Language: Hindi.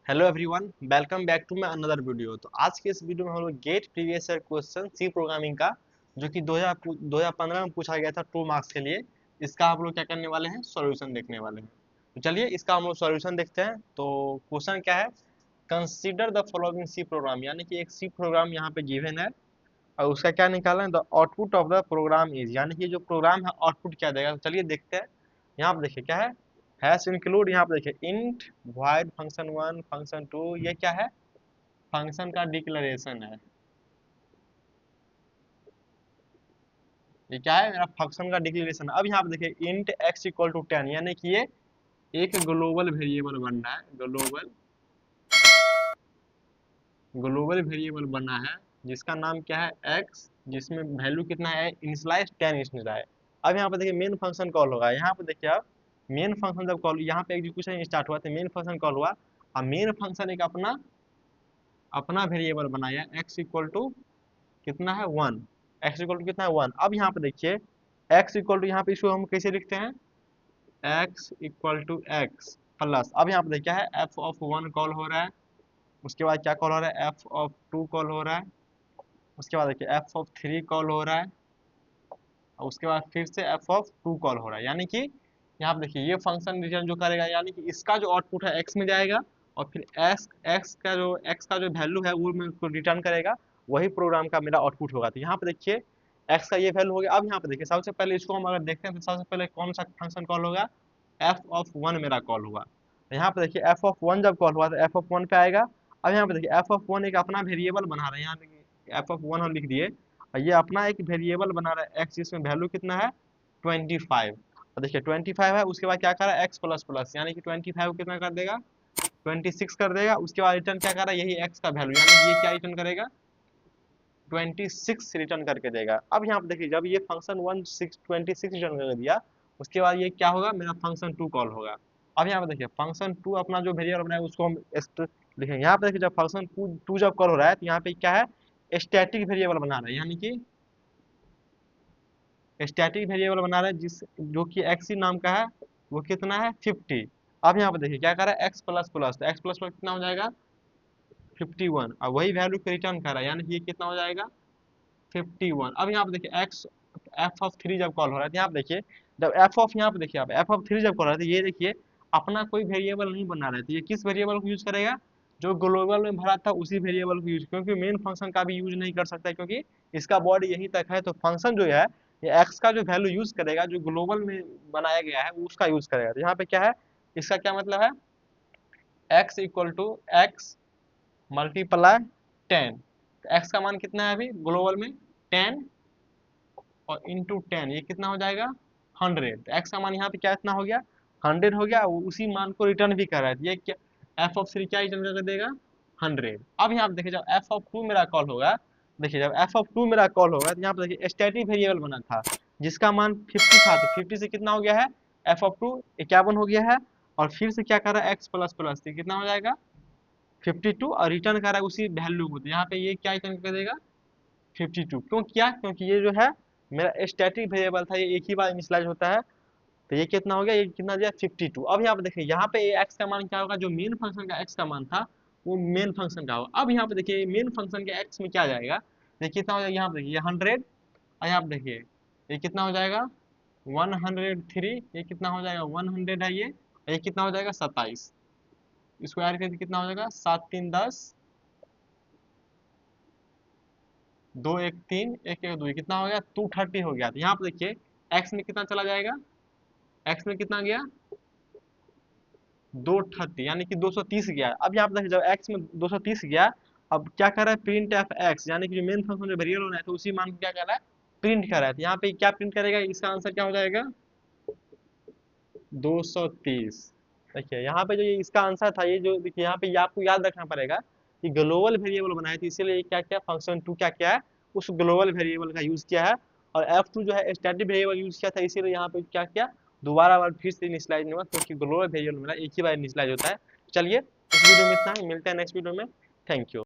Hello everyone, welcome back to my another video. तो आज के इस वीडियो में हम लोग get previous year question C programming का जो कि 2015 में पूछा गया था 2 मार्क्स के लिए, इसका हम लोग क्या करने वाले हैं, सॉल्यूशन देखने वाले हैं। तो चलिए इसका हम लोग सॉल्यूशन देखते हैं। तो क्वेश्चन क्या है, consider the following C program, यानी कि एक सी प्रोग्राम यहाँ पे गिवन है और उसका क्या निकालना है, the output of the program is, यानी कि जो प्रोग्राम है आउटपुट क्या देगा। तो चलिए देखते हैं। यहाँ पे देखिए क्या है, हैश इंक्लूड, यहाँ पे देखिए इंट void फंक्शन 1 फंक्शन 2, ये क्या है, फंक्शन का डिक्लेरेशन है। ये क्या है, मेरा फंक्शन का डिक्लेरेशन। अब यहाँ पे देखिए इंट x इक्वल टू 10, यानी कि ये एक ग्लोबल वेरिएबल बन रहा है, ग्लोबल वेरिएबल बना है जिसका नाम क्या है x, जिसमें वैल्यू कितना है, इनिशियलाइज 10 इसने रहा है। अब यहाँ पे देखिए मेन फंक्शन कॉल होगा। यहाँ पे देखिए आप मेन फंक्शन जब कॉल, यहाँ पे एग्जीक्यूशन स्टार्ट हुआ तो मेन फंक्शन कॉल हुआ और मेन फंक्शन एक अपना अपना वेरिएबल बनाया x इक्वल टू कितना है 1, x इक्वल टू कितना है 1। अब यहाँ पे देखिए x इक्वल टू, यहाँ पे इसको हम कैसे लिखते हैं, x equal to x plus, अब यहाँ पे देखिए क्या है, f ऑफ 1 कॉल हो रहा है, उसके बाद क्या कॉल हो रहा है, f ऑफ 2 कॉल हो रहा है, उसके बाद देखिए f ऑफ 3 कॉल हो रहा है और उसके बाद फिर से f ऑफ 2 कॉल हो रहा है। यानी कि यहाँ पे देखिए ये फंक्शन रिटर्न जो करेगा, यानी कि इसका जो आउटपुट है x में जाएगा और फिर x का जो वैल्यू है वो मेरे को रिटर्न करेगा, वही प्रोग्राम का मेरा आउटपुट होगा। तो यहाँ पे देखिए x का ये वैल्यू हो गया। अब यहाँ पे देखिए सबसे पहले इसको हम अगर देखते हैं तो सबसे पहले कौन सा फंक्शन कॉल होगा, f ऑफ 1 मेरा कॉल होगा। तो यहाँ पे देखिए f ऑफ 1 जब कॉल हुआ तो f ऑफ 1 पे आएगा। अब यहाँ पे देखिए f ऑफ 1 एक अपना वेरिएबल बना रहा है, यहाँ देखिए f ऑफ 1 हम लिख दिए और ये अपना एक वेरिएबल बना रहा है x, जिसमें वैल्यू कितना है 25। और देखिए 25 है, उसके बाद क्या कर रहा है x प्लस प्लस, यानी कि 25 को कितना कर देगा, 26 कर देगा। उसके बाद रिटर्न क्या कर रहा है, यही x का वैल्यू, यानी कि ये क्या रिटर्न करेगा, 26 रिटर्न करके देगा। अब यहाँ पे देखिए जब ये फंक्शन 26 रिटर्न करके दिया, उसके बाद ये क्या होगा, मेरा फंक्शन 2 कॉल होगा। अब यहाँ पे देखिए फंक्शन 2 अपना जो वेरिएबल बनाया उसको हम लिखेंगे। यहाँ पे देखिए जब फंक्शन 2 जब कॉल हो रहा है तो यहाँ पे क्या है, स्टैटिक वेरिएबल बना रहा है, यानी कि स्टैटिक वेरिएबल बना रहा है जिस जो कि x नाम का है, वो कितना है 50। अब यहाँ पे देखिए क्या कर रहा है, x प्लस प्लस, तो x प्लस प्लस कितना हो जाएगा 51 और वही वैल्यू को रिटर्न कर रहा है, यानी कि ये कितना हो जाएगा 51। अब यहाँ पे देखिए x f ऑफ 3 जब कॉल हो रहा है तो यहाँ पे देखिए जब f ऑफ, यहाँ पे देखिए आप f ऑफ 3 जब कॉल हो रहा है तो ये देखिए अपना कोई वेरिएबल नहीं बना रहा है, तो ये किस वेरिएबल को यूज करेगा, जो ग्लोबल में भरा था उसी वेरिएबल को यूज, क्योंकि मेन फंक्शन का भी यूज नहीं कर सकता क्योंकि इसका बॉडी यहीं तक है। तो फंक्शन जो है ये x का जो वैल्यू यूज करेगा, जो ग्लोबल में बनाया गया है वो उसका यूज करेगा। तो यहाँ पे क्या है, इसका क्या मतलब है, x equal to x multiply 10। x का मान कितना है अभी ग्लोबल में 10 और इंटू 10, ये कितना हो जाएगा 100। तो x का मान यहाँ पे क्या इतना हो गया 100 हो गया, वो उसी मान को रिटर्न भी कर रहा है। ये क्या, f ऑफ 3 क्या रिटर्न करके देगा 100। अब यहाँ पे देखिए जब f ऑफ 2 मेरा कॉल होगा, देखिए जब f ऑफ 2 मेरा कॉल होगा तो यहाँ पे देखिए स्टैटिक वेरिएबल बना था जिसका मान 50 था, तो 50 से कितना हो गया है, f ऑफ 2 51 हो गया है और फिर से क्या कर रहा है x प्लस प्लस, कितना हो जाएगा 52 और रिटर्न कर रहा है उसी वैल्यू को। तो यहाँ पे ये क्या रिटर्न कर देगा 52। क्यों किया, क्योंकि ये जो है मेरा स्टैटिक वेरिएबल था, ये एक ही बार इनिशियलाइज होता है। तो ये कितना हो गया, ये कितना दिया 52। अब यहाँ पे देखिए यहाँ पे x का मान क्या होगा, जो मेन फंक्शन का x का मान था वो मेन फंक्शन का होगा। अब यहाँ पे देखिए मेन फंक्शन के x में क्या जाएगा, ये कितना हो जाएगा, यहाँ पे देखिए 100 और यहाँ पे देखिए ये कितना हो जाएगा 103, ये कितना हो जाएगा 100 है, ये कितना हो जाएगा 27, इसको ऐड करके कितना हो जाएगा 7 3 10, 2 1 3 1 1 2, ये कितना हो गया 230 हो गया। तो यहाँ पे देखिए x में कितना चला जाएगा, x में कितना गया 230, यानी कि 230 गया। अब यहाँ पे देखिए जब x में 230 गया, अब क्या कर रहा है प्रिंट एफ x, यानी कि जो मेन फंक्शन जो वेरिएबल होना है तो उसी मान को क्या कर रहा है प्रिंट कर रहा है। तो यहाँ पे क्या प्रिंट करेगा, इसका आंसर क्या हो जाएगा 230। देखिए यहाँ पे जो ये इसका आंसर था, ये जो देखिए यहाँ पे ये आपको याद रखना पड़ेगा कि ग्लोबल वेरिएबल बनाया था, इसीलिए ये क्या क्या फंक्शन 2 क्या क्या है उस ग्लोबल वेरिएबल का यूज किया है और f2 जो है स्टैटिक वेरिएबल यूज किया था, इसीलिए यहाँ पे क्या किया दोबारा बार फिर से इनिशियलाइज नहीं हुआ, क्योंकि ग्लोबल वेरिएबल मेरा एक ही बार इनिशियलाइज होता है। चलिए इस वीडियो में इतना ही, मिलते हैं नेक्स्ट वीडियो में। Thank you.